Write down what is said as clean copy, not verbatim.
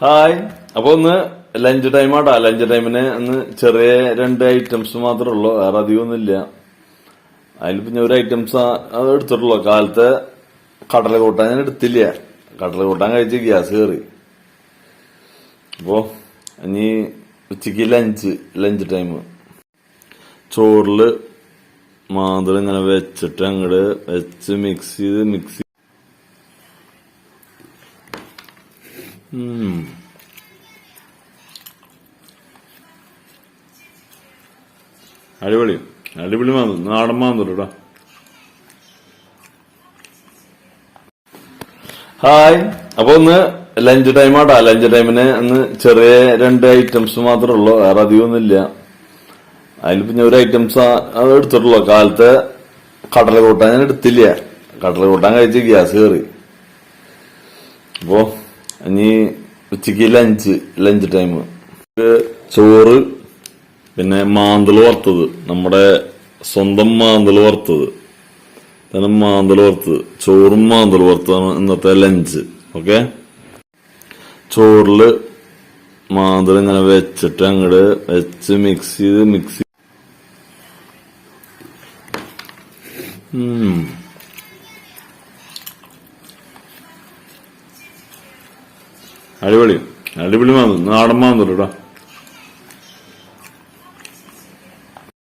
Hi. അപ്പൊ ഒന്ന് lunch time ആട്ടാ. ലഞ്ച് ടൈമിന് ഒന്ന് ചെറിയ 2 ഐറ്റംസ് മാത്രമേ ഉള്ളൂ, വേറെ അധികമൊന്നുമില്ല. അതിൽ പിന്നെ ഒരു ഐറ്റംസ് അത് എടുത്തിട്ടുള്ളൂ. കാലത്തെ കടല കൂട്ടാൻ ഞാൻ എടുത്തില്ല. കടല കൂട്ടാൻ കഴിച്ച് ഗ്യാസ് കയറി. അപ്പോ ഇനി ഉച്ചക്ക് ലഞ്ച് ടൈം ചോറില് മാന്തള് ഇങ്ങനെ വെച്ചിട്ട് അങ്ങോട്ട് വെച്ച് മിക്സ് ചെയ്ത് അടിപൊളി അടിപൊളി നാടൻ മാന്തൂട്ടാ. ഹായ്. അപ്പൊ ഒന്ന് ലഞ്ച് ടൈം ആട്ടാ. ലഞ്ച് ടൈമിന് ഒന്ന് ചെറിയ 2 ഐറ്റംസ് മാത്രമേ ഉള്ളൂ, വേറെ അധികമൊന്നുമില്ല. അതിൽ പിന്നെ ഒരു ഐറ്റംസ് അത് എടുത്തിട്ടുള്ളൂ. കാലത്തെ കടല കൂട്ടാൻ ഞാൻ എടുത്തില്ല. കടല കൂട്ടാൻ കഴിച്ച് ഗ്യാസ് കയറി. അപ്പോ ഇനി ഉച്ചക്ക് ലഞ്ച് ടൈം ചോറ്, പിന്നെ മാന്തള് വറുത്തത്, നമ്മുടെ സ്വന്തം മാന്തള് വറുത്തത്, ചോറും മാന്തള് വറുത്തതാണ് ഇന്നത്തെ ലഞ്ച്. ഓക്കെ. ചോറില് മാന്തള് ഇങ്ങനെ വെച്ചിട്ട് അങ്ങോട്ട് വെച്ച് മിക്സ് ചെയ്ത് അടിപൊളി നാടൻ മാന്തൂട്ടാ.